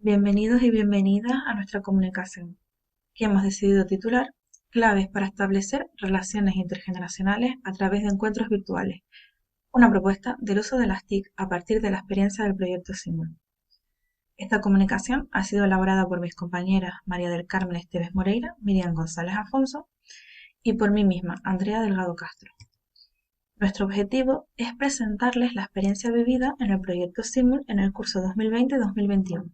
Bienvenidos y bienvenidas a nuestra comunicación, que hemos decidido titular Claves para establecer relaciones intergeneracionales a través de encuentros virtuales, una propuesta del uso de las TIC a partir de la experiencia del proyecto Simul. Esta comunicación ha sido elaborada por mis compañeras María del Carmen Esteves Moreira, Miriam González Afonso y por mí misma, Andrea Delgado Castro. Nuestro objetivo es presentarles la experiencia vivida en el proyecto Simul en el curso 2020-2021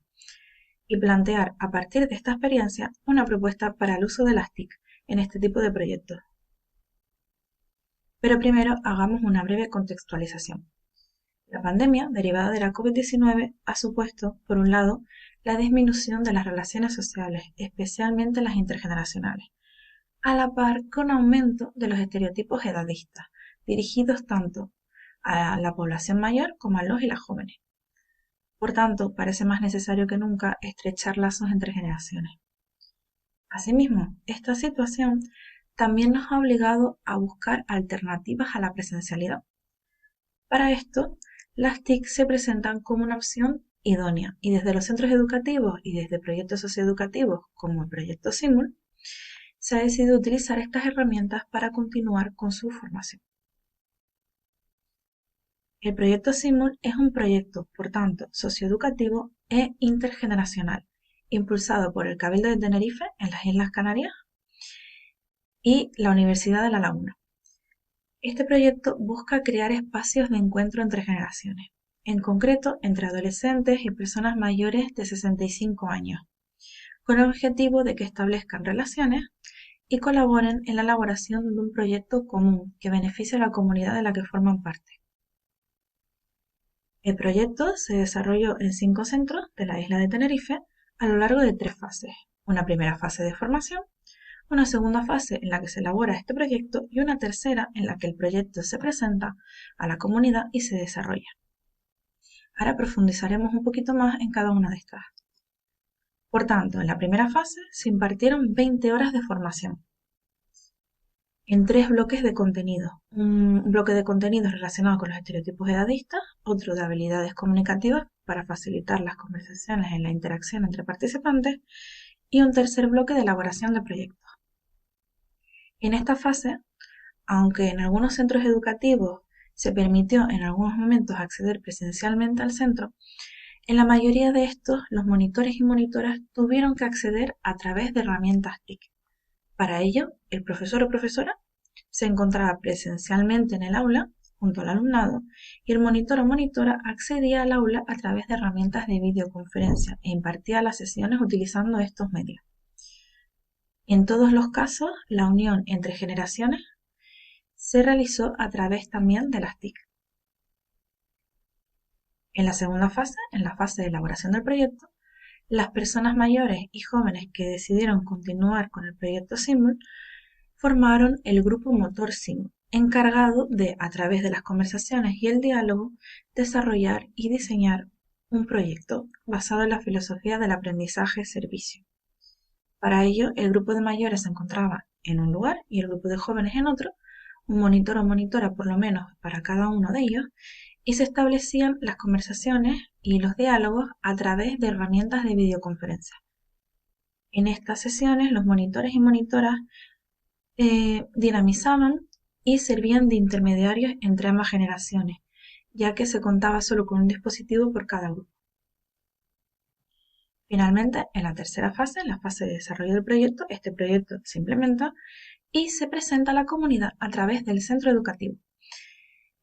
y plantear a partir de esta experiencia una propuesta para el uso de las TIC en este tipo de proyectos. Pero primero hagamos una breve contextualización. La pandemia derivada de la COVID-19 ha supuesto, por un lado, la disminución de las relaciones sociales, especialmente las intergeneracionales, a la par con un aumento de los estereotipos edadistas, dirigidos tanto a la población mayor como a los y las jóvenes. Por tanto, parece más necesario que nunca estrechar lazos entre generaciones. Asimismo, esta situación también nos ha obligado a buscar alternativas a la presencialidad. Para esto, las TIC se presentan como una opción idónea y desde los centros educativos y desde proyectos socioeducativos como el proyecto Simul, se ha decidido utilizar estas herramientas para continuar con su formación. El proyecto Simul es un proyecto, por tanto, socioeducativo e intergeneracional, impulsado por el Cabildo de Tenerife en las Islas Canarias y la Universidad de La Laguna. Este proyecto busca crear espacios de encuentro entre generaciones, en concreto entre adolescentes y personas mayores de 65 años, con el objetivo de que establezcan relaciones y colaboren en la elaboración de un proyecto común que beneficie a la comunidad de la que forman parte. El proyecto se desarrolló en 5 centros de la isla de Tenerife a lo largo de 3 fases. Una primera fase de formación, una segunda fase en la que se elabora este proyecto y una tercera en la que el proyecto se presenta a la comunidad y se desarrolla. Ahora profundizaremos un poquito más en cada una de estas. Por tanto, en la primera fase se impartieron 20 horas de formación en 3 bloques de contenido. Un bloque de contenido relacionado con los estereotipos edadistas, otro de habilidades comunicativas para facilitar las conversaciones en la interacción entre participantes y un tercer bloque de elaboración de proyectos. En esta fase, aunque en algunos centros educativos se permitió en algunos momentos acceder presencialmente al centro, en la mayoría de estos los monitores y monitoras tuvieron que acceder a través de herramientas TIC. Para ello, el profesor o profesora se encontraba presencialmente en el aula junto al alumnado y el monitor o monitora accedía al aula a través de herramientas de videoconferencia e impartía las sesiones utilizando estos medios. En todos los casos, la unión entre generaciones se realizó a través también de las TIC. En la segunda fase, en la fase de elaboración del proyecto, las personas mayores y jóvenes que decidieron continuar con el proyecto Simul formaron el grupo Motor Simul, encargado de, a través de las conversaciones y el diálogo, desarrollar y diseñar un proyecto basado en la filosofía del aprendizaje-servicio. Para ello, el grupo de mayores se encontraba en un lugar y el grupo de jóvenes en otro, un monitor o monitora por lo menos para cada uno de ellos, y se establecían las conversaciones y los diálogos a través de herramientas de videoconferencia. En estas sesiones, los monitores y monitoras dinamizaban y servían de intermediarios entre ambas generaciones, ya que se contaba solo con un dispositivo por cada grupo. Finalmente, en la tercera fase, en la fase de desarrollo del proyecto, este proyecto se implementa y se presenta a la comunidad a través del centro educativo.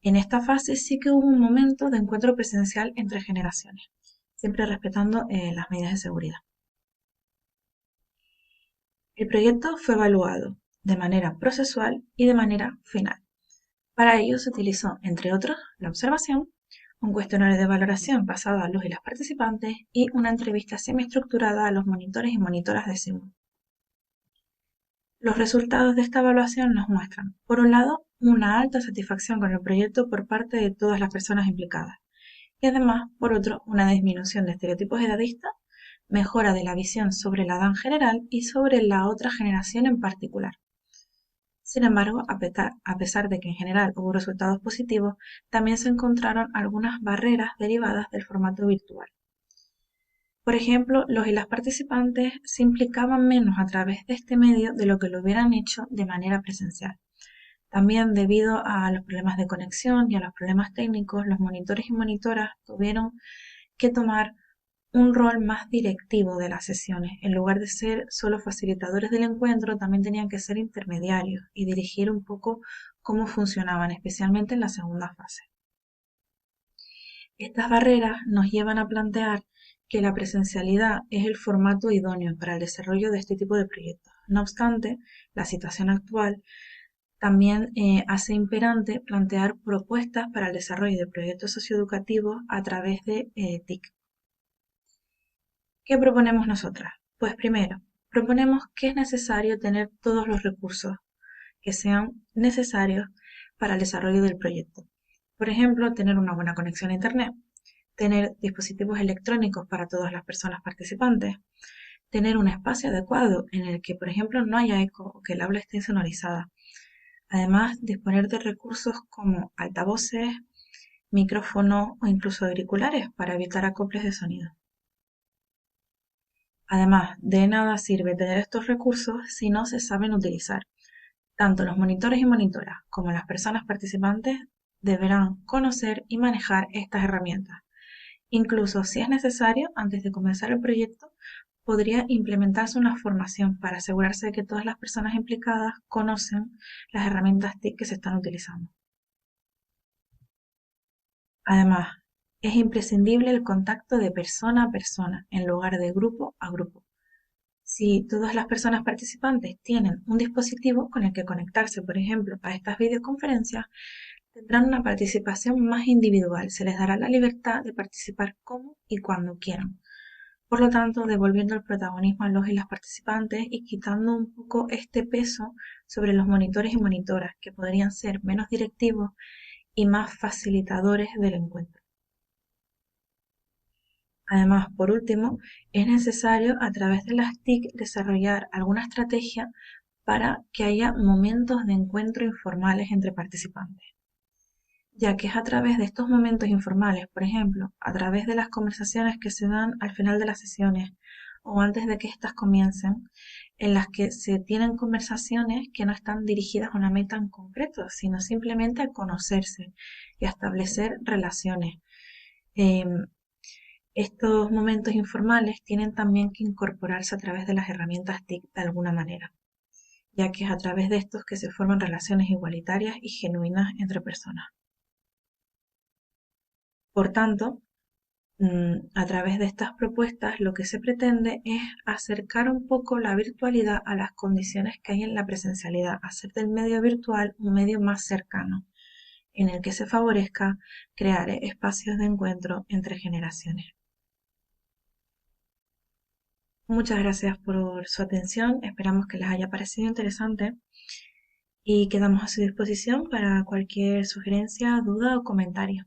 En esta fase sí que hubo un momento de encuentro presencial entre generaciones, siempre respetando las medidas de seguridad. El proyecto fue evaluado de manera procesual y de manera final. Para ello se utilizó, entre otros, la observación, un cuestionario de valoración basado a los y las participantes y una entrevista semiestructurada a los monitores y monitoras de Simul. Los resultados de esta evaluación nos muestran, por un lado, una alta satisfacción con el proyecto por parte de todas las personas implicadas y además, por otro, una disminución de estereotipos edadistas, mejora de la visión sobre la edad en general y sobre la otra generación en particular. Sin embargo, a pesar de que en general hubo resultados positivos, también se encontraron algunas barreras derivadas del formato virtual. Por ejemplo, los y las participantes se implicaban menos a través de este medio de lo que lo hubieran hecho de manera presencial. También debido a los problemas de conexión y a los problemas técnicos, los monitores y monitoras tuvieron que tomar un rol más directivo de las sesiones. En lugar de ser solo facilitadores del encuentro, también tenían que ser intermediarios y dirigir un poco cómo funcionaban, especialmente en la segunda fase. Estas barreras nos llevan a plantear que la presencialidad es el formato idóneo para el desarrollo de este tipo de proyectos. No obstante, la situación actual también hace imperante plantear propuestas para el desarrollo de proyectos socioeducativos a través de TIC. ¿Qué proponemos nosotras? Pues primero, proponemos que es necesario tener todos los recursos que sean necesarios para el desarrollo del proyecto. Por ejemplo, tener una buena conexión a Internet, tener dispositivos electrónicos para todas las personas participantes, tener un espacio adecuado en el que, por ejemplo, no haya eco o que el aula esté insonorizada. Además, disponer de recursos como altavoces, micrófonos o incluso auriculares para evitar acoples de sonido. Además, de nada sirve tener estos recursos si no se saben utilizar. Tanto los monitores y monitoras como las personas participantes deberán conocer y manejar estas herramientas. Incluso si es necesario, antes de comenzar el proyecto, podría implementarse una formación para asegurarse de que todas las personas implicadas conocen las herramientas TIC que se están utilizando. Además, es imprescindible el contacto de persona a persona en lugar de grupo a grupo. Si todas las personas participantes tienen un dispositivo con el que conectarse, por ejemplo, a estas videoconferencias, tendrán una participación más individual. Se les dará la libertad de participar como y cuando quieran. Por lo tanto, devolviendo el protagonismo a los y las participantes y quitando un poco este peso sobre los monitores y monitoras, que podrían ser menos directivos y más facilitadores del encuentro. Además, por último, es necesario a través de las TIC desarrollar alguna estrategia para que haya momentos de encuentro informales entre participantes, ya que es a través de estos momentos informales, por ejemplo, a través de las conversaciones que se dan al final de las sesiones o antes de que éstas comiencen, en las que se tienen conversaciones que no están dirigidas a una meta en concreto, sino simplemente a conocerse y a establecer relaciones. Estos momentos informales tienen también que incorporarse a través de las herramientas TIC de alguna manera, ya que es a través de estos que se forman relaciones igualitarias y genuinas entre personas. Por tanto, a través de estas propuestas lo que se pretende es acercar un poco la virtualidad a las condiciones que hay en la presencialidad, hacer del medio virtual un medio más cercano, en el que se favorezca crear espacios de encuentro entre generaciones. Muchas gracias por su atención, esperamos que les haya parecido interesante y quedamos a su disposición para cualquier sugerencia, duda o comentario.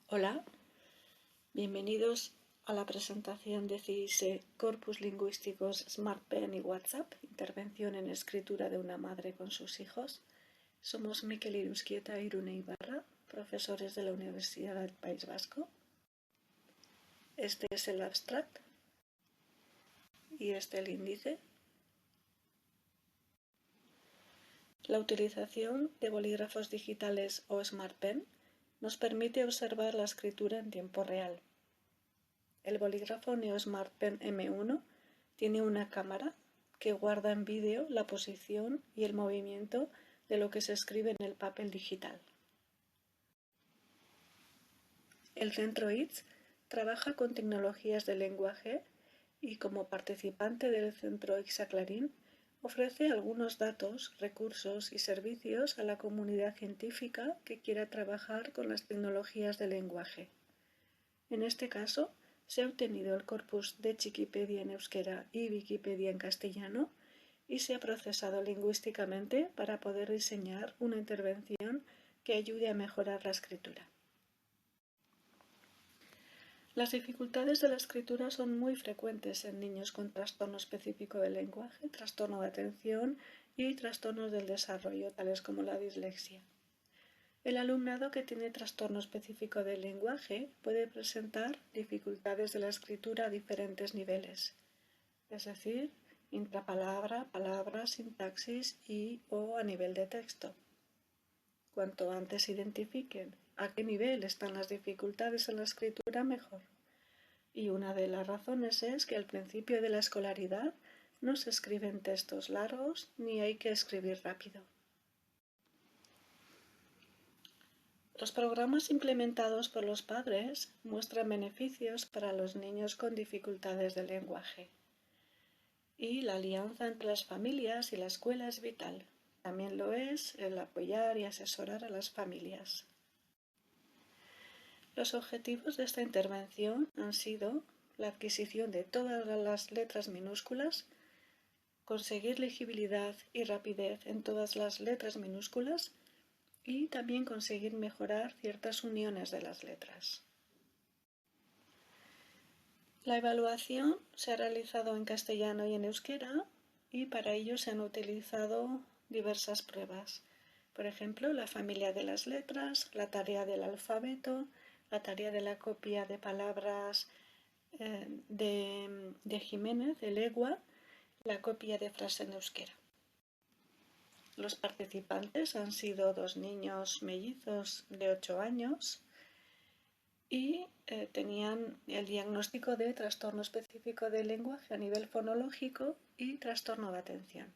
Hola, bienvenidos a la presentación de CISE Corpus Lingüísticos SmartPen y WhatsApp, intervención en escritura de una madre con sus hijos. Somos Mikel Iruzquieta y Irune Ibarra, profesores de la Universidad del País Vasco. Este es el abstract y este el índice. La utilización de bolígrafos digitales o SmartPen nos permite observar la escritura en tiempo real. El bolígrafo Neo SmartPen M1 tiene una cámara que guarda en vídeo la posición y el movimiento de lo que se escribe en el papel digital. El Centro ITS trabaja con tecnologías de lenguaje y como participante del Centro ICSA Clarín ofrece algunos datos, recursos y servicios a la comunidad científica que quiera trabajar con las tecnologías de lenguaje. En este caso, se ha obtenido el corpus de Chiquipedia en euskera y Wikipedia en castellano y se ha procesado lingüísticamente para poder diseñar una intervención que ayude a mejorar la escritura. Las dificultades de la escritura son muy frecuentes en niños con trastorno específico del lenguaje, trastorno de atención y trastornos del desarrollo, tales como la dislexia. El alumnado que tiene trastorno específico del lenguaje puede presentar dificultades de la escritura a diferentes niveles, es decir, intrapalabra, palabra, sintaxis o a nivel de texto. Cuanto antes identifiquen a qué nivel están las dificultades en la escritura, mejor. Y una de las razones es que al principio de la escolaridad no se escriben textos largos ni hay que escribir rápido. Los programas implementados por los padres muestran beneficios para los niños con dificultades de lenguaje. Y la alianza entre las familias y la escuela es vital. También lo es el apoyar y asesorar a las familias. Los objetivos de esta intervención han sido la adquisición de todas las letras minúsculas, conseguir legibilidad y rapidez en todas las letras minúsculas y también conseguir mejorar ciertas uniones de las letras. La evaluación se ha realizado en castellano y en euskera y para ello se han utilizado diversas pruebas. Por ejemplo, la familia de las letras, la tarea del alfabeto, la tarea de la copia de palabras de Jiménez, de Legua, la copia de frase en euskera. Los participantes han sido 2 niños mellizos de 8 años y tenían el diagnóstico de trastorno específico del lenguaje a nivel fonológico y trastorno de atención.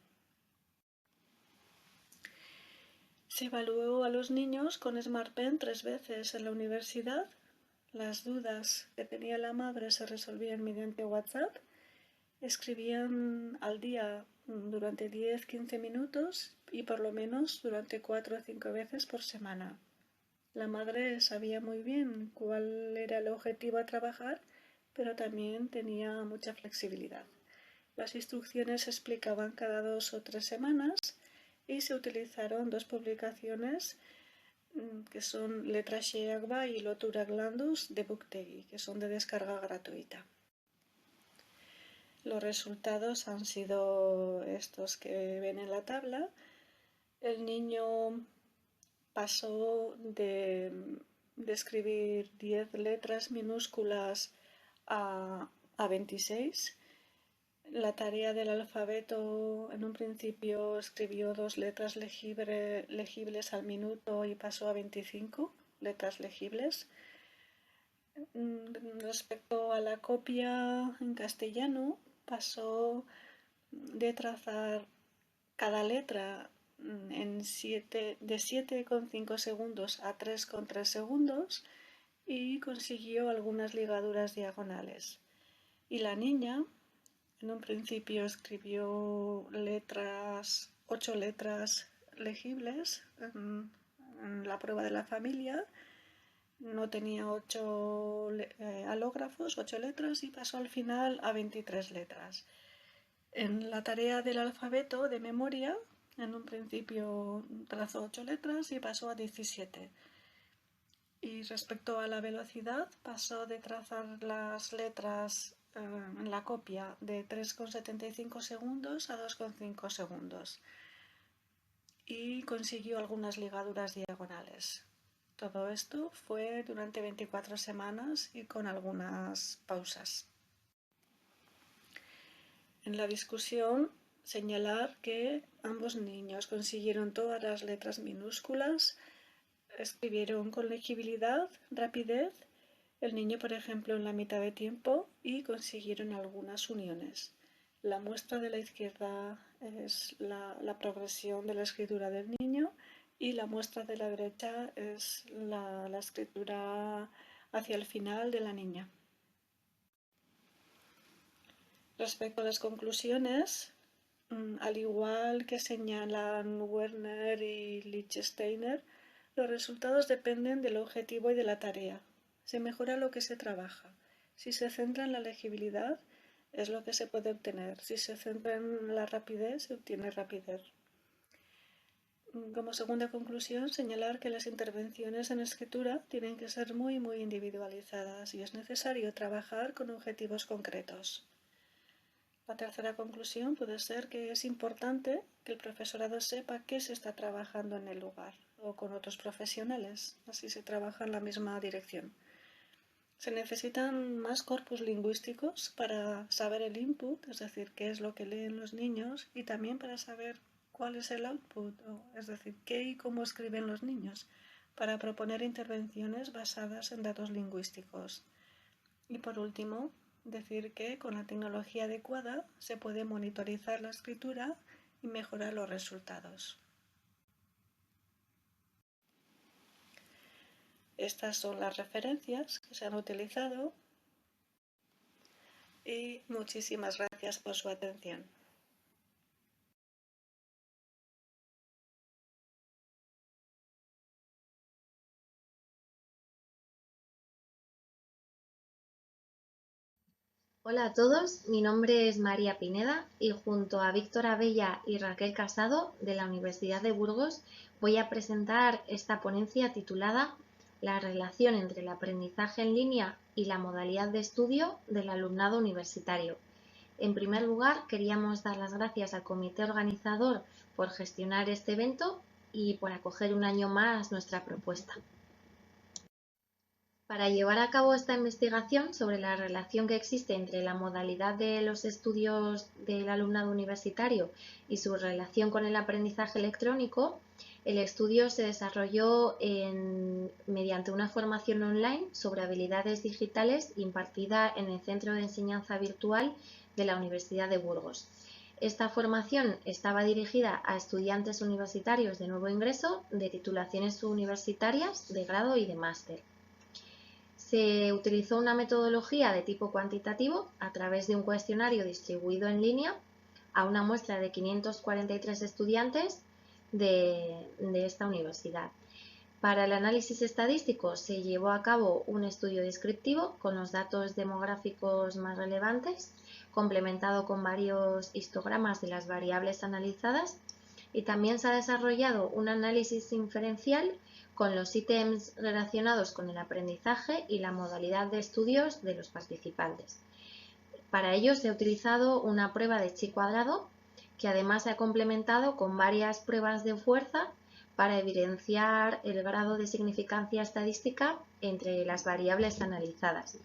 Se evaluó a los niños con SmartPen 3 veces en la universidad. Las dudas que tenía la madre se resolvían mediante WhatsApp. Escribían al día durante 10-15 minutos y por lo menos durante 4 o 5 veces por semana. La madre sabía muy bien cuál era el objetivo a trabajar, pero también tenía mucha flexibilidad. Las instrucciones se explicaban cada 2 o 3 semanas y se utilizaron 2 publicaciones que son Letra Xeagba y Lotura Glandus de Booktegui, que son de descarga gratuita. Los resultados han sido estos que ven en la tabla. El niño pasó de escribir 10 letras minúsculas a 26. La tarea del alfabeto, en un principio escribió 2 letras legibles al minuto y pasó a 25 letras legibles. Respecto a la copia en castellano, pasó de trazar cada letra de 7,5 segundos a 3,3 segundos y consiguió algunas ligaduras diagonales. Y la niña, en un principio escribió 8 letras legibles en la prueba de la familia. No tenía 8 alógrafos, 8 letras y pasó al final a 23 letras. En la tarea del alfabeto de memoria, en un principio trazó 8 letras y pasó a 17. Y respecto a la velocidad, pasó de trazar las letras en la copia de 3,75 segundos a 2,5 segundos. Y consiguió algunas ligaduras diagonales. Todo esto fue durante 24 semanas y con algunas pausas. En la discusión, señalar que ambos niños consiguieron todas las letras minúsculas, escribieron con legibilidad, rapidez, el niño, por ejemplo, en la mitad de tiempo y consiguieron algunas uniones. La muestra de la izquierda es la progresión de la escritura del niño y la muestra de la derecha es la escritura hacia el final de la niña. Respecto a las conclusiones, al igual que señalan Werner y Lichtensteiner, los resultados dependen del objetivo y de la tarea. Se mejora lo que se trabaja. Si se centra en la legibilidad, es lo que se puede obtener. Si se centra en la rapidez, se obtiene rapidez. Como segunda conclusión, señalar que las intervenciones en escritura tienen que ser muy individualizadas y es necesario trabajar con objetivos concretos. La tercera conclusión puede ser que es importante que el profesorado sepa qué se está trabajando en el lugar o con otros profesionales, así se trabaja en la misma dirección. Se necesitan más corpus lingüísticos para saber el input, es decir, qué es lo que leen los niños, y también para saber cuál es el output, es decir, qué y cómo escriben los niños, para proponer intervenciones basadas en datos lingüísticos. Y por último, decir que con la tecnología adecuada se puede monitorizar la escritura y mejorar los resultados. Estas son las referencias que se han utilizado y muchísimas gracias por su atención. Hola a todos, mi nombre es María Pineda y junto a Víctor Abella y Raquel Casado de la Universidad de Burgos voy a presentar esta ponencia titulada La relación entre el aprendizaje en línea y la modalidad de estudio del alumnado universitario. En primer lugar, queríamos dar las gracias al comité organizador por gestionar este evento y por acoger un año más nuestra propuesta. Para llevar a cabo esta investigación sobre la relación que existe entre la modalidad de los estudios del alumnado universitario y su relación con el aprendizaje electrónico, el estudio se desarrolló mediante una formación online sobre habilidades digitales impartida en el Centro de Enseñanza Virtual de la Universidad de Burgos. Esta formación estaba dirigida a estudiantes universitarios de nuevo ingreso de titulaciones universitarias de grado y de máster. Se utilizó una metodología de tipo cuantitativo a través de un cuestionario distribuido en línea a una muestra de 543 estudiantes de esta universidad. Para el análisis estadístico se llevó a cabo un estudio descriptivo con los datos demográficos más relevantes, complementado con varios histogramas de las variables analizadas, y también se ha desarrollado un análisis inferencial con los ítems relacionados con el aprendizaje y la modalidad de estudios de los participantes. Para ello se ha utilizado una prueba de chi cuadrado que además se ha complementado con varias pruebas de fuerza para evidenciar el grado de significancia estadística entre las variables analizadas.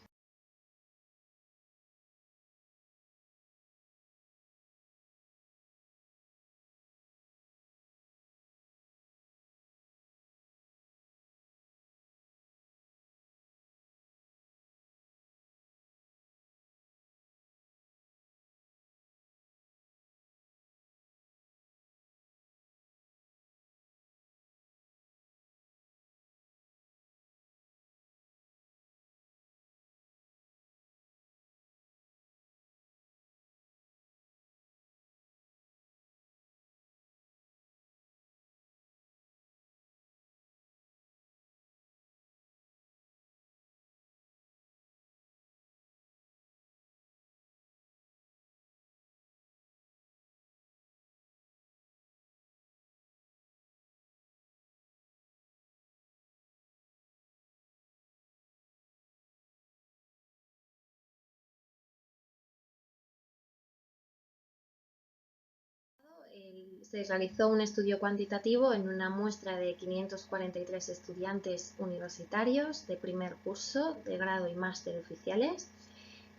Se realizó un estudio cuantitativo en una muestra de 543 estudiantes universitarios de primer curso, de grado y máster oficiales,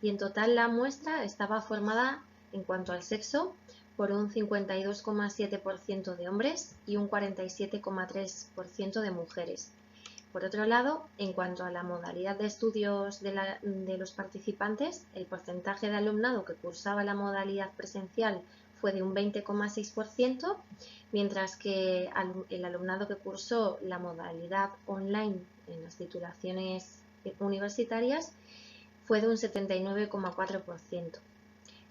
y en total la muestra estaba formada en cuanto al sexo por un 52,7% de hombres y un 47,3% de mujeres. Por otro lado, en cuanto a la modalidad de estudios de los participantes, el porcentaje de alumnado que cursaba la modalidad presencial fue de un 20,6%, mientras que el alumnado que cursó la modalidad online en las titulaciones universitarias fue de un 79,4%.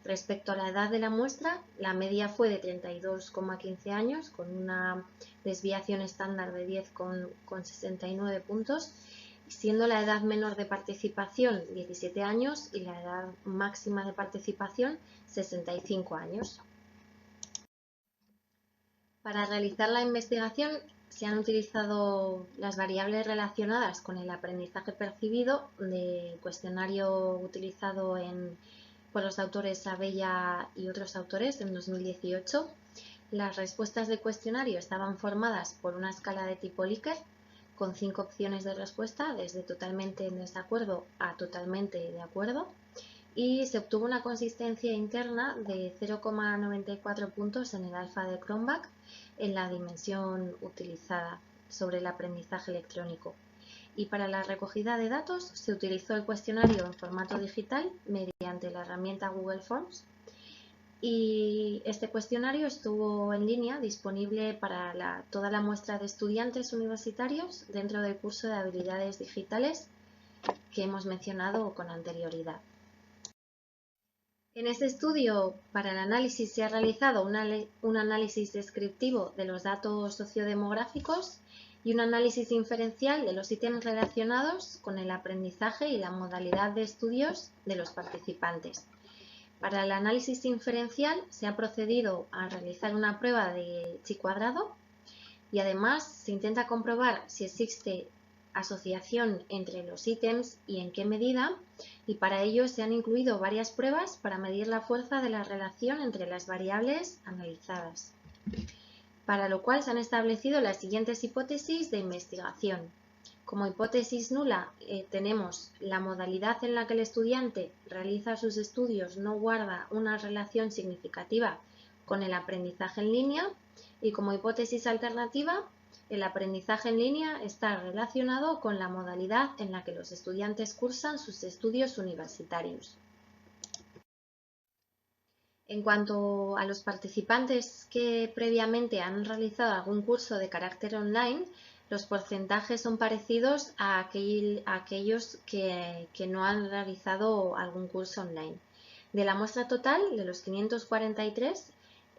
Respecto a la edad de la muestra, la media fue de 32,15 años, con una desviación estándar de 10,69 puntos, siendo la edad menor de participación 17 años y la edad máxima de participación 65 años. Para realizar la investigación se han utilizado las variables relacionadas con el aprendizaje percibido del cuestionario utilizado por los autores Abella y otros autores en 2018. Las respuestas del cuestionario estaban formadas por una escala de tipo Likert con 5 opciones de respuesta, desde totalmente en desacuerdo a totalmente de acuerdo, y se obtuvo una consistencia interna de 0,94 puntos en el alfa de Cronbach en la dimensión utilizada sobre el aprendizaje electrónico. Y para la recogida de datos se utilizó el cuestionario en formato digital mediante la herramienta Google Forms, y este cuestionario estuvo en línea disponible para toda la muestra de estudiantes universitarios dentro del curso de habilidades digitales que hemos mencionado con anterioridad. En este estudio, para el análisis, se ha realizado un análisis descriptivo de los datos sociodemográficos y un análisis inferencial de los ítems relacionados con el aprendizaje y la modalidad de estudios de los participantes. Para el análisis inferencial se ha procedido a realizar una prueba de chi cuadrado y además se intenta comprobar si existe asociación entre los ítems y en qué medida, y para ello se han incluido varias pruebas para medir la fuerza de la relación entre las variables analizadas, para lo cual se han establecido las siguientes hipótesis de investigación. Como hipótesis nula tenemos la modalidad en la que el estudiante realiza sus estudios no guarda una relación significativa con el aprendizaje en línea, y como hipótesis alternativa el aprendizaje en línea está relacionado con la modalidad en la que los estudiantes cursan sus estudios universitarios. En cuanto a los participantes que previamente han realizado algún curso de carácter online, los porcentajes son parecidos a aquellos que no han realizado algún curso online. De la muestra total, de los 543,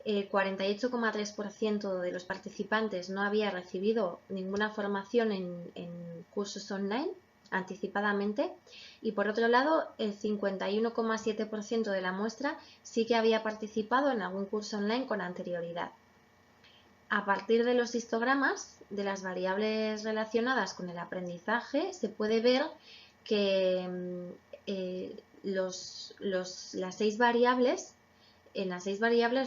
el 48,3% de los participantes no había recibido ninguna formación en cursos online anticipadamente, y por otro lado el 51,7% de la muestra sí que había participado en algún curso online con anterioridad. A partir de los histogramas de las variables relacionadas con el aprendizaje se puede ver que las 6 variables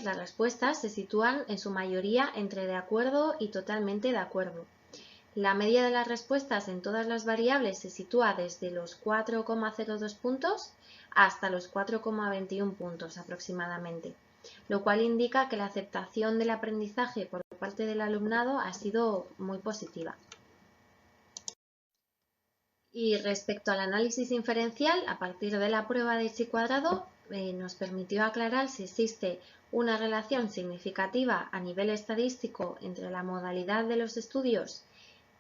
las respuestas se sitúan en su mayoría entre de acuerdo y totalmente de acuerdo. La media de las respuestas en todas las variables se sitúa desde los 4,02 puntos hasta los 4,21 puntos aproximadamente, lo cual indica que la aceptación del aprendizaje por parte del alumnado ha sido muy positiva. Y respecto al análisis inferencial, a partir de la prueba de chi cuadrado, nos permitió aclarar si existe una relación significativa a nivel estadístico entre la modalidad de los estudios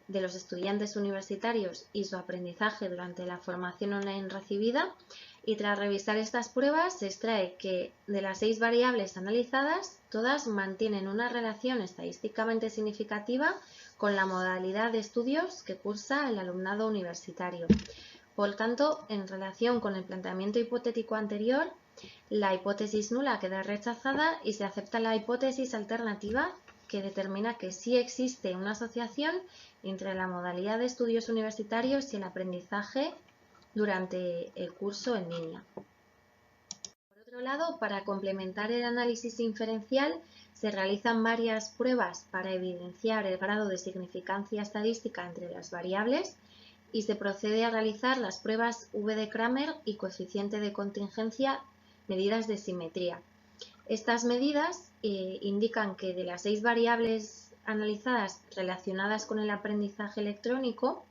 de los estudiantes universitarios y su aprendizaje durante la formación online recibida, y tras revisar estas pruebas se extrae que de las 6 variables analizadas, todas mantienen una relación estadísticamente significativa con la modalidad de estudios que cursa el alumnado universitario. Por tanto, en relación con el planteamiento hipotético anterior, la hipótesis nula queda rechazada y se acepta la hipótesis alternativa, que determina que sí existe una asociación entre la modalidad de estudios universitarios y el aprendizaje durante el curso en línea. Por otro lado, para complementar el análisis inferencial, se realizan varias pruebas para evidenciar el grado de significancia estadística entre las variables, y se procede a realizar las pruebas V de Cramer y coeficiente de contingencia, medidas de simetría. Estas medidas indican que de las 6 variables analizadas relacionadas con el aprendizaje electrónico,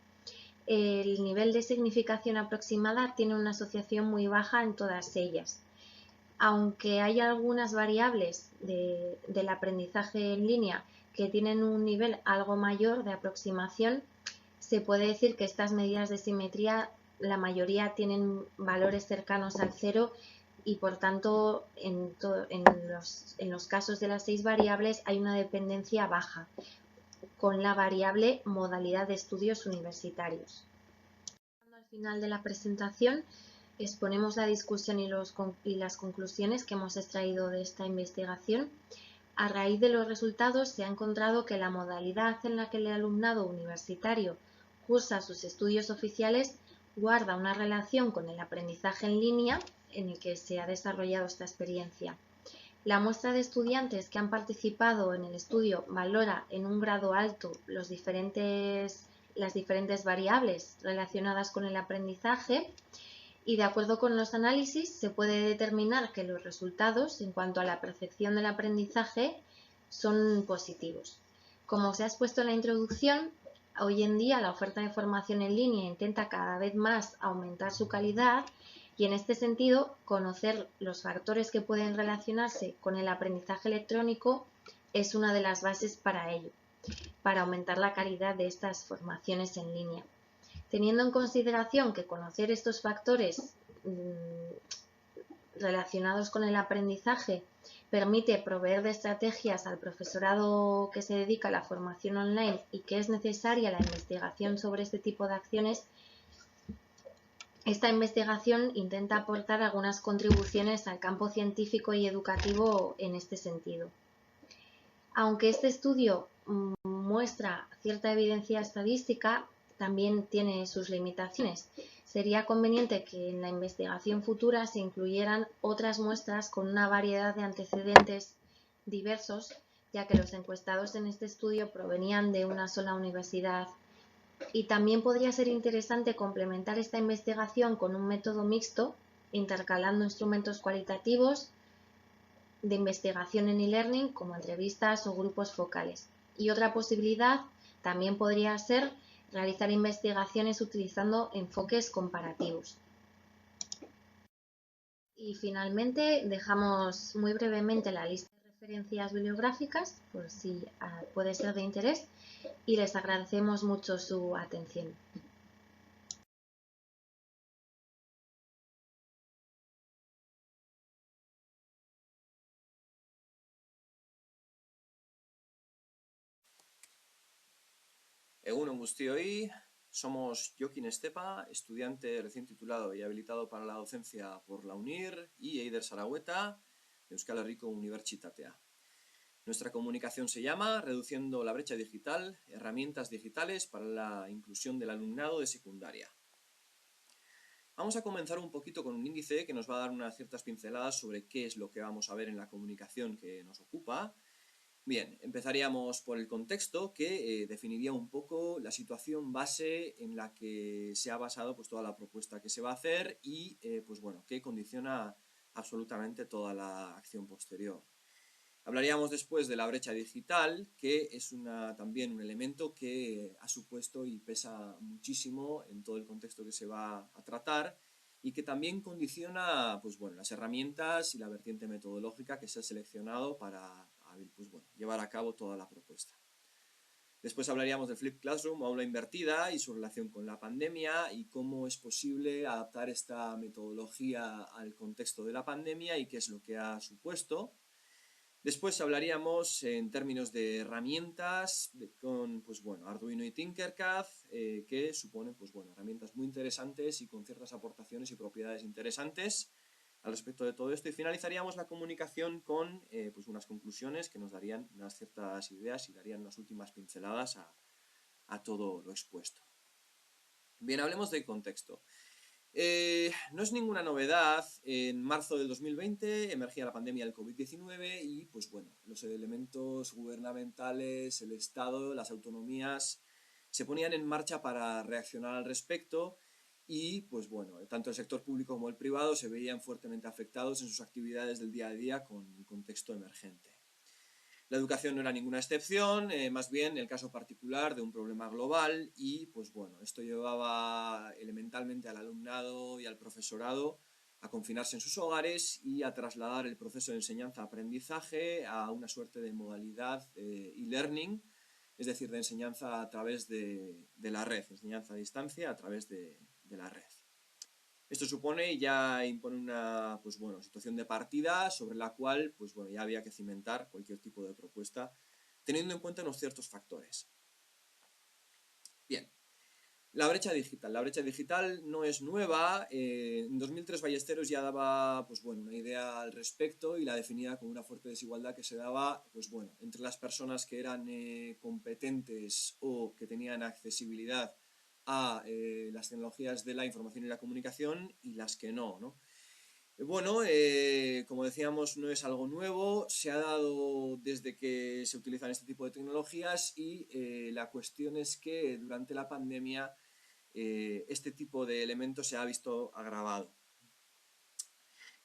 el nivel de significación aproximada tiene una asociación muy baja en todas ellas. Aunque hay algunas variables del aprendizaje en línea que tienen un nivel algo mayor de aproximación, se puede decir que estas medidas de simetría, la mayoría tienen valores cercanos al 0, y por tanto en los casos de las 6 variables hay una dependencia baja con la variable modalidad de estudios universitarios. Al final de la presentación exponemos la discusión y las conclusiones que hemos extraído de esta investigación. A raíz de los resultados se ha encontrado que la modalidad en la que el alumnado universitario cursa sus estudios oficiales guarda una relación con el aprendizaje en línea en el que se ha desarrollado esta experiencia. La muestra de estudiantes que han participado en el estudio valora en un grado alto las diferentes variables relacionadas con el aprendizaje y, de acuerdo con los análisis, se puede determinar que los resultados en cuanto a la percepción del aprendizaje son positivos. Como se ha expuesto en la introducción, hoy en día la oferta de formación en línea intenta cada vez más aumentar su calidad y, en este sentido, conocer los factores que pueden relacionarse con el aprendizaje electrónico es una de las bases para ello, para aumentar la calidad de estas formaciones en línea. Teniendo en consideración que conocer estos factores relacionados con el aprendizaje permite proveer de estrategias al profesorado que se dedica a la formación online y que es necesaria la investigación sobre este tipo de acciones, esta investigación intenta aportar algunas contribuciones al campo científico y educativo en este sentido. Aunque este estudio muestra cierta evidencia estadística, también tiene sus limitaciones. Sería conveniente que en la investigación futura se incluyeran otras muestras con una variedad de antecedentes diversos, ya que los encuestados en este estudio provenían de una sola universidad. Y también podría ser interesante complementar esta investigación con un método mixto, intercalando instrumentos cualitativos de investigación en e-learning como entrevistas o grupos focales. Y otra posibilidad también podría ser realizar investigaciones utilizando enfoques comparativos. Y finalmente dejamos muy brevemente la lista de referencias bibliográficas por si puede ser de interés y les agradecemos mucho su atención. Egunon guztioi, somos Jokin Estepa, estudiante recién titulado y habilitado para la docencia por la UNIR y Eider Zaragoeta, de Euskal Herriko Unibertsitatea. Nuestra comunicación se llama Reduciendo la brecha digital, herramientas digitales para la inclusión del alumnado de secundaria. Vamos a comenzar un poquito con un índice que nos va a dar unas ciertas pinceladas sobre qué es lo que vamos a ver en la comunicación que nos ocupa. Bien, empezaríamos por el contexto que definiría un poco la situación base en la que se ha basado pues, toda la propuesta que se va a hacer y pues, bueno, que condiciona absolutamente toda la acción posterior. Hablaríamos después de la brecha digital, que es también un elemento que ha supuesto y pesa muchísimo en todo el contexto que se va a tratar y que también condiciona pues, bueno, las herramientas y la vertiente metodológica que se ha seleccionado para pues, bueno, llevar a cabo toda la propuesta. Después hablaríamos del Flipped Classroom, aula invertida, y su relación con la pandemia y cómo es posible adaptar esta metodología al contexto de la pandemia y qué es lo que ha supuesto. Después hablaríamos en términos de herramientas con pues, bueno, Arduino y Tinkercad, que suponen pues, bueno, herramientas muy interesantes y con ciertas aportaciones y propiedades interesantes al respecto de todo esto. Y finalizaríamos la comunicación con pues, unas conclusiones que nos darían unas ciertas ideas y darían unas últimas pinceladas a todo lo expuesto. Bien, hablemos del contexto. No es ninguna novedad, en marzo del 2020 emergía la pandemia del COVID-19 y pues bueno, los elementos gubernamentales, el Estado, las autonomías se ponían en marcha para reaccionar al respecto y pues bueno, tanto el sector público como el privado se veían fuertemente afectados en sus actividades del día a día con el contexto emergente. La educación no era ninguna excepción, más bien el caso particular de un problema global y, pues bueno, esto llevaba elementalmente al alumnado y al profesorado a confinarse en sus hogares y a trasladar el proceso de enseñanza-aprendizaje a una suerte de modalidad e-learning, es decir, de enseñanza a través de la red, enseñanza a distancia a través de la red. Esto supone y ya impone una pues bueno, situación de partida sobre la cual pues bueno, ya había que cimentar cualquier tipo de propuesta teniendo en cuenta unos ciertos factores. Bien, La brecha digital. La brecha digital no es nueva. En 2003 Ballesteros ya daba pues bueno, una idea al respecto y la definía como una fuerte desigualdad que se daba pues bueno, entre las personas que eran competentes o que tenían accesibilidad a las tecnologías de la información y la comunicación y las que no, ¿no? Bueno, como decíamos, no es algo nuevo, se ha dado desde que se utilizan este tipo de tecnologías y la cuestión es que durante la pandemia este tipo de elementos se ha visto agravado.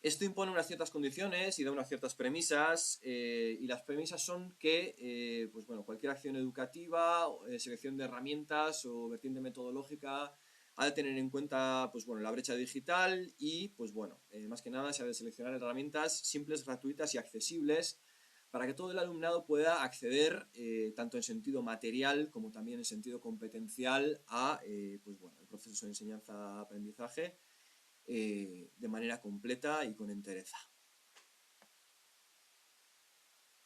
Esto impone unas ciertas condiciones y da unas ciertas premisas, y las premisas son que pues bueno, cualquier acción educativa, selección de herramientas o vertiente metodológica ha de tener en cuenta pues bueno, la brecha digital y pues bueno, más que nada se ha de seleccionar herramientas simples, gratuitas y accesibles para que todo el alumnado pueda acceder tanto en sentido material como también en sentido competencial a pues bueno, el proceso de enseñanza-aprendizaje de manera completa y con entereza.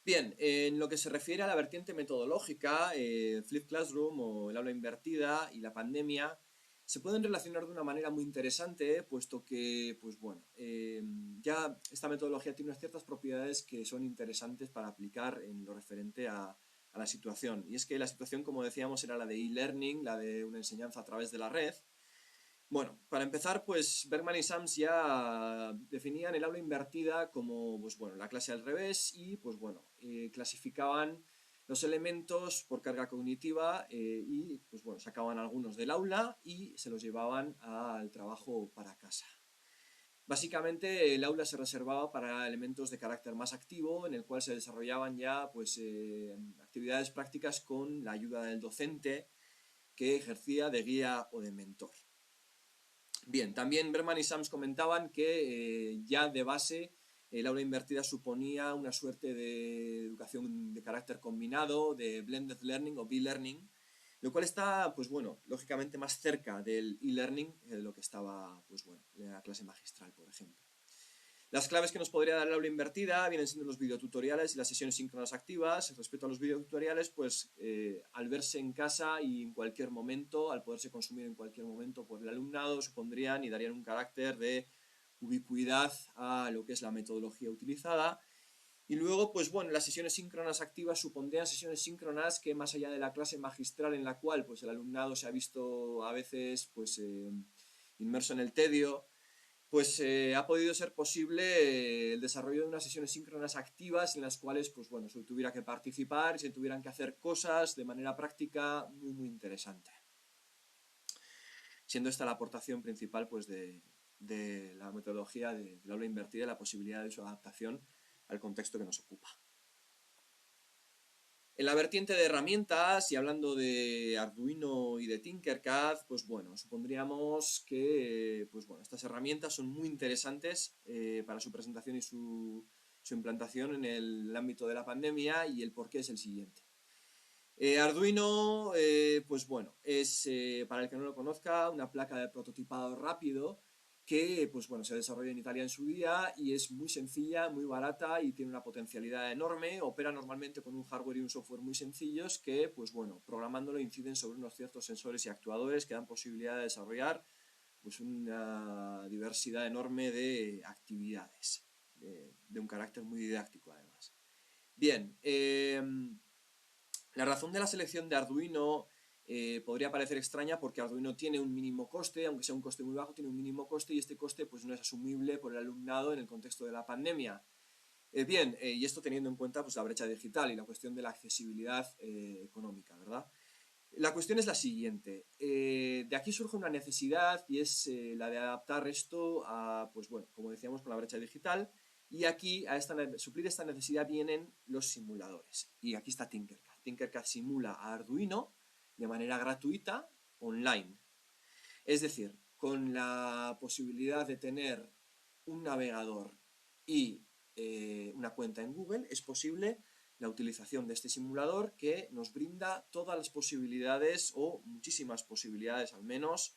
Bien, en lo que se refiere a la vertiente metodológica, Flipped Classroom o el aula invertida y la pandemia se pueden relacionar de una manera muy interesante, puesto que, pues bueno, ya esta metodología tiene unas ciertas propiedades que son interesantes para aplicar en lo referente a la situación. Y es que la situación, como decíamos, era la de e-learning, la de una enseñanza a través de la red. Bueno, para empezar, pues Bergman y Sams ya definían el aula invertida como, pues bueno, la clase al revés y, pues bueno, clasificaban los elementos por carga cognitiva y, pues bueno, sacaban algunos del aula y se los llevaban al trabajo para casa. Básicamente el aula se reservaba para elementos de carácter más activo, en el cual se desarrollaban ya pues, actividades prácticas con la ayuda del docente que ejercía de guía o de mentor. Bien, también Bergman y Sams comentaban que ya de base el aula invertida suponía una suerte de educación de carácter combinado, de blended learning o b-learning, lo cual está, pues bueno, lógicamente más cerca del e-learning de lo que estaba, pues bueno, en la clase magistral, por ejemplo. Las claves que nos podría dar el aula invertida vienen siendo los videotutoriales y las sesiones síncronas activas. Respecto a los videotutoriales, pues al verse en casa y en cualquier momento, al poderse consumir en cualquier momento por el alumnado, supondrían y darían un carácter de ubicuidad a lo que es la metodología utilizada. Y luego, pues bueno, las sesiones síncronas activas supondrían sesiones síncronas que más allá de la clase magistral en la cual pues el alumnado se ha visto a veces pues inmerso en el tedio, pues ha podido ser posible el desarrollo de unas sesiones síncronas activas en las cuales, pues bueno, se tuviera que participar y se tuvieran que hacer cosas de manera práctica muy, muy interesante. Siendo esta la aportación principal, pues, de la metodología del aula invertida y la posibilidad de su adaptación al contexto que nos ocupa. En la vertiente de herramientas, y hablando de Arduino y de Tinkercad, pues bueno, supondríamos que pues bueno, estas herramientas son muy interesantes para su presentación y su implantación en el ámbito de la pandemia, y el porqué es el siguiente. Arduino, pues bueno, es, para el que no lo conozca, una placa de prototipado rápido que pues bueno, se desarrolla en Italia en su día y es muy sencilla, muy barata y tiene una potencialidad enorme. Opera normalmente con un hardware y un software muy sencillos que, pues bueno, programándolo inciden sobre unos ciertos sensores y actuadores que dan posibilidad de desarrollar pues una diversidad enorme de actividades, de un carácter muy didáctico además. Bien, la razón de la selección de Arduino podría parecer extraña porque Arduino tiene un mínimo coste, aunque sea un coste muy bajo, tiene un mínimo coste y este coste pues no es asumible por el alumnado en el contexto de la pandemia. Bien, y esto teniendo en cuenta pues la brecha digital y la cuestión de la accesibilidad económica, ¿verdad? La cuestión es la siguiente, de aquí surge una necesidad y es la de adaptar esto a, pues bueno, como decíamos, con la brecha digital, y aquí a suplir esta necesidad vienen los simuladores, y aquí está Tinkercad. Tinkercad simula a Arduino de manera gratuita, online, es decir, con la posibilidad de tener un navegador y una cuenta en Google, es posible la utilización de este simulador que nos brinda todas las posibilidades, o muchísimas posibilidades al menos,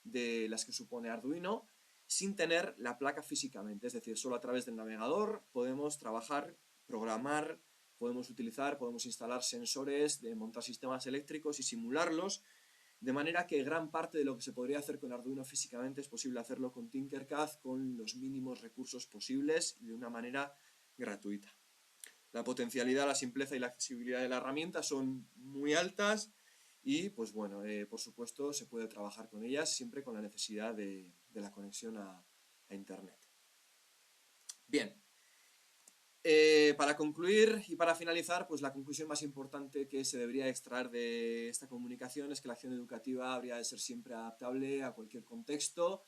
de las que supone Arduino, sin tener la placa físicamente. Es decir, solo a través del navegador podemos trabajar, programar, podemos instalar sensores, montar sistemas eléctricos y simularlos de manera que gran parte de lo que se podría hacer con Arduino físicamente es posible hacerlo con Tinkercad con los mínimos recursos posibles y de una manera gratuita. La potencialidad, la simpleza y la accesibilidad de la herramienta son muy altas y, pues bueno, por supuesto se puede trabajar con ellas siempre con la necesidad de la conexión a Internet. Bien, para concluir y para finalizar, pues la conclusión más importante que se debería extraer de esta comunicación es que la acción educativa habría de ser siempre adaptable a cualquier contexto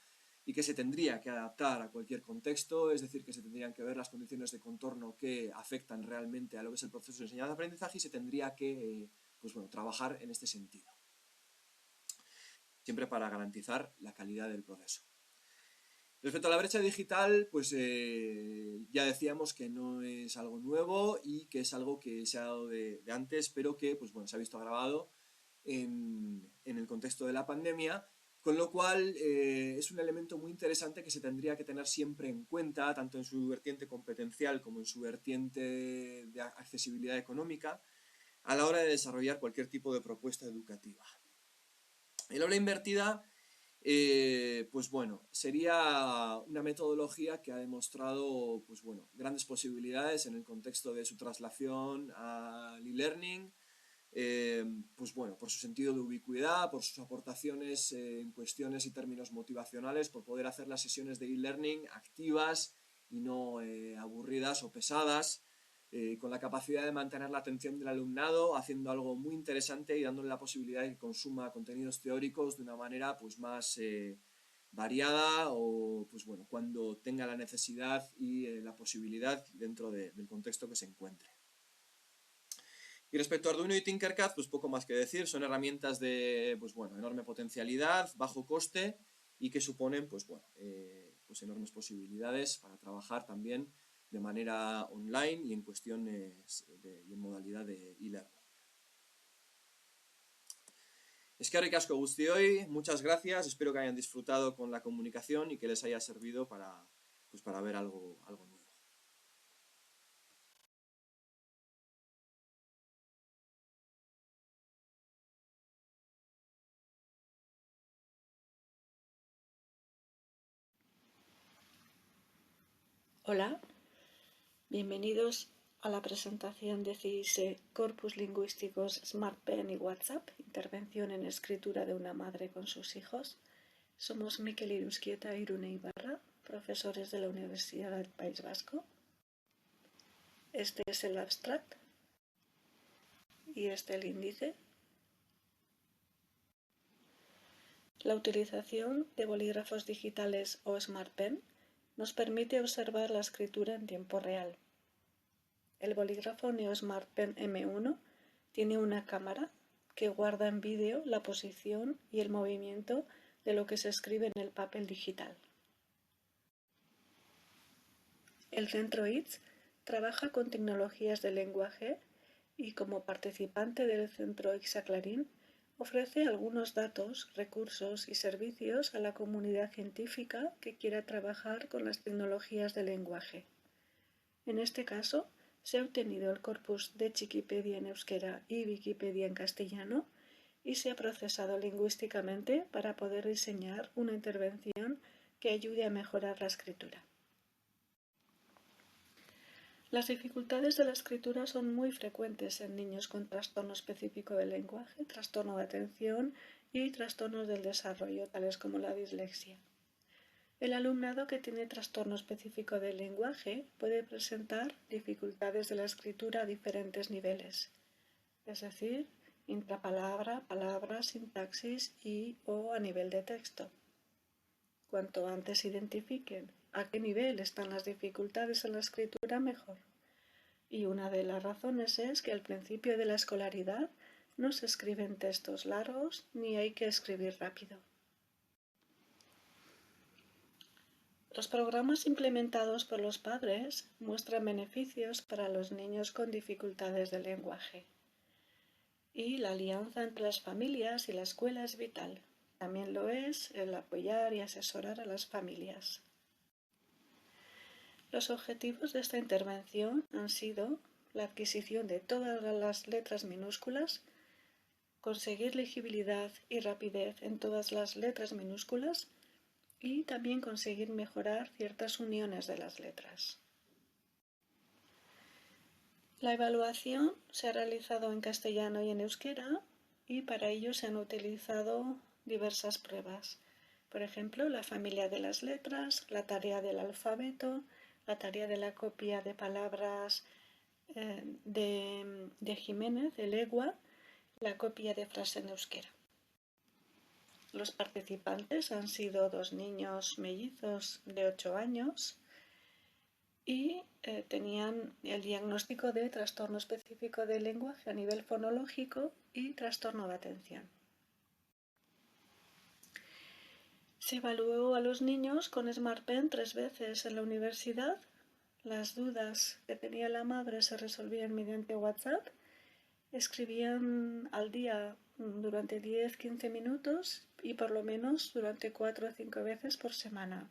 y que se tendría que adaptar a cualquier contexto, es decir, que se tendrían que ver las condiciones de contorno que afectan realmente a lo que es el proceso de enseñanza-aprendizaje y se tendría que pues bueno, trabajar en este sentido, siempre para garantizar la calidad del proceso. Respecto a la brecha digital, pues ya decíamos que no es algo nuevo y que es algo que se ha dado de antes, pero que pues bueno, se ha visto agravado en el contexto de la pandemia, con lo cual es un elemento muy interesante que se tendría que tener siempre en cuenta, tanto en su vertiente competencial como en su vertiente de accesibilidad económica, a la hora de desarrollar cualquier tipo de propuesta educativa. El aula invertida, pues bueno, sería una metodología que ha demostrado pues bueno, grandes posibilidades en el contexto de su traslación al e-learning, pues bueno, por su sentido de ubicuidad, por sus aportaciones en cuestiones y términos motivacionales, por poder hacer las sesiones de e-learning activas y no aburridas o pesadas, con la capacidad de mantener la atención del alumnado, haciendo algo muy interesante y dándole la posibilidad de que consuma contenidos teóricos de una manera pues más variada o pues bueno, cuando tenga la necesidad y la posibilidad dentro del contexto que se encuentre. Y respecto a Arduino y Tinkercad, pues poco más que decir, son herramientas de pues bueno, enorme potencialidad, bajo coste y que suponen pues bueno, pues enormes posibilidades para trabajar también de manera online y en cuestiones y en modalidad de e-learning. Eskerrik asko guztioi, muchas gracias, espero que hayan disfrutado con la comunicación y que les haya servido para ver algo nuevo. Hola, bienvenidos a la presentación de CISE Corpus Lingüísticos SmartPen y WhatsApp, intervención en escritura de una madre con sus hijos. Somos Mikel Iruzquieta y Irune Ibarra, profesores de la Universidad del País Vasco. Este es el abstract y este el índice. La utilización de bolígrafos digitales o SmartPen nos permite observar la escritura en tiempo real. El bolígrafo Neo SmartPen M1 tiene una cámara que guarda en vídeo la posición y el movimiento de lo que se escribe en el papel digital. El centro ITS trabaja con tecnologías de lenguaje y como participante del centro Exaclarín ofrece algunos datos, recursos y servicios a la comunidad científica que quiera trabajar con las tecnologías de lenguaje. En este caso, se ha obtenido el corpus de Chiquipedia en euskera y Wikipedia en castellano y se ha procesado lingüísticamente para poder diseñar una intervención que ayude a mejorar la escritura. Las dificultades de la escritura son muy frecuentes en niños con trastorno específico del lenguaje, trastorno de atención y trastornos del desarrollo, tales como la dislexia. El alumnado que tiene trastorno específico del lenguaje puede presentar dificultades de la escritura a diferentes niveles, es decir, intrapalabra, palabra, sintaxis y o a nivel de texto. Cuanto antes identifiquen a qué nivel están las dificultades en la escritura, mejor. Y una de las razones es que al principio de la escolaridad no se escriben textos largos ni hay que escribir rápido. Los programas implementados por los padres muestran beneficios para los niños con dificultades de lenguaje. Y la alianza entre las familias y la escuela es vital. También lo es el apoyar y asesorar a las familias. Los objetivos de esta intervención han sido la adquisición de todas las letras minúsculas, conseguir legibilidad y rapidez en todas las letras minúsculas y también conseguir mejorar ciertas uniones de las letras. La evaluación se ha realizado en castellano y en euskera y para ello se han utilizado diversas pruebas. Por ejemplo, la familia de las letras, la tarea del alfabeto, la tarea de la copia de palabras de Jiménez, de Legua, la copia de frase en euskera. Los participantes han sido 2 niños mellizos de 8 años y tenían el diagnóstico de trastorno específico del lenguaje a nivel fonológico y trastorno de atención. Se evaluó a los niños con SmartPen 3 veces en la universidad. Las dudas que tenía la madre se resolvían mediante WhatsApp. Escribían al día durante 10-15 minutos y por lo menos durante 4 o 5 veces por semana.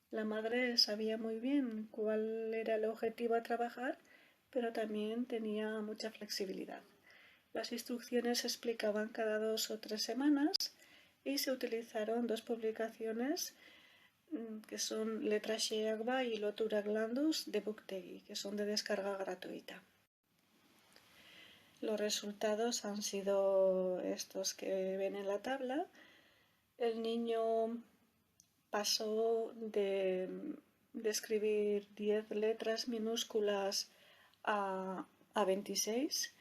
La madre sabía muy bien cuál era el objetivo a trabajar, pero también tenía mucha flexibilidad. Las instrucciones se explicaban cada 2 o 3 semanas y se utilizaron 2 publicaciones que son Letra Xeagba y Lotura Glandus de Booktegui, que son de descarga gratuita. Los resultados han sido estos que ven en la tabla. El niño pasó de escribir 10 letras minúsculas a 26.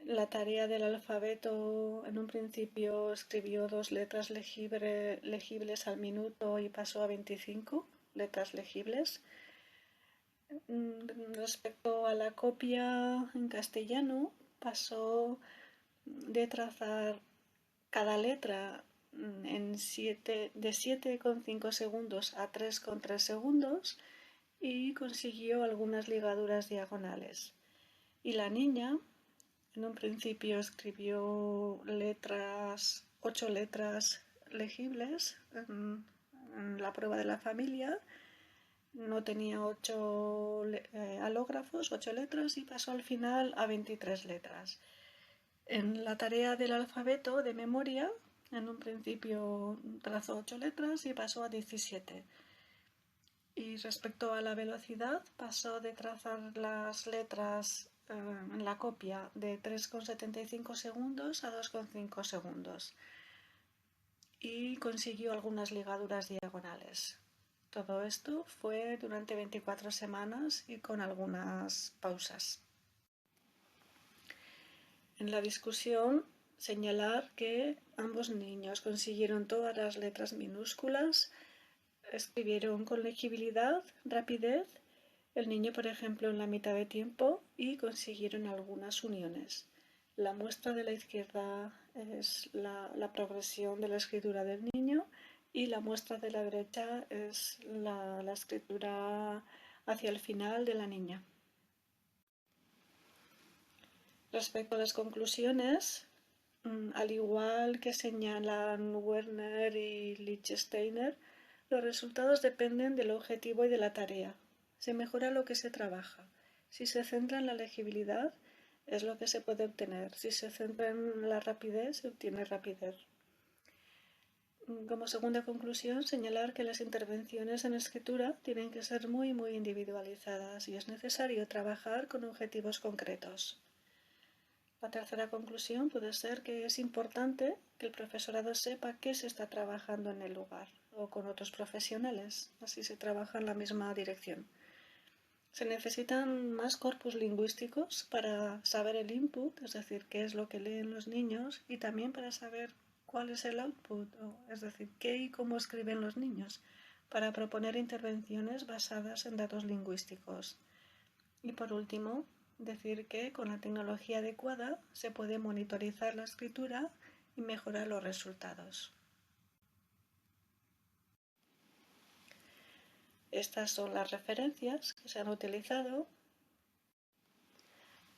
La tarea del alfabeto, en un principio escribió 2 letras legibles al minuto y pasó a 25 letras legibles. Respecto a la copia en castellano, pasó de trazar cada letra de 7,5 segundos a 3,3 segundos y consiguió algunas ligaduras diagonales. Y la niña, en un principio escribió 8 letras legibles en la prueba de la familia. No tenía 8 alógrafos, 8 letras y pasó al final a 23 letras. En la tarea del alfabeto de memoria, en un principio trazó 8 letras y pasó a 17. Y respecto a la velocidad, pasó de trazar las letras en la copia de 3,75 segundos a 2,5 segundos. Y consiguió algunas ligaduras diagonales. Todo esto fue durante 24 semanas y con algunas pausas. En la discusión, señalar que ambos niños consiguieron todas las letras minúsculas, escribieron con legibilidad, rapidez, el niño, por ejemplo, en la mitad de tiempo y consiguieron algunas uniones. La muestra de la izquierda es la progresión de la escritura del niño y la muestra de la derecha es la escritura hacia el final de la niña. Respecto a las conclusiones, al igual que señalan Werner y Lichtensteiner, los resultados dependen del objetivo y de la tarea. Se mejora lo que se trabaja. Si se centra en la legibilidad, es lo que se puede obtener. Si se centra en la rapidez, se obtiene rapidez. Como segunda conclusión, señalar que las intervenciones en escritura tienen que ser muy individualizadas y es necesario trabajar con objetivos concretos. La tercera conclusión puede ser que es importante que el profesorado sepa qué se está trabajando en el lugar o con otros profesionales, así se trabaja en la misma dirección. Se necesitan más corpus lingüísticos para saber el input, es decir, qué es lo que leen los niños, y también para saber cuál es el output, es decir, qué y cómo escriben los niños, para proponer intervenciones basadas en datos lingüísticos. Y por último, decir que con la tecnología adecuada se puede monitorizar la escritura y mejorar los resultados. Estas son las referencias que se han utilizado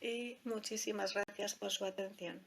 y muchísimas gracias por su atención.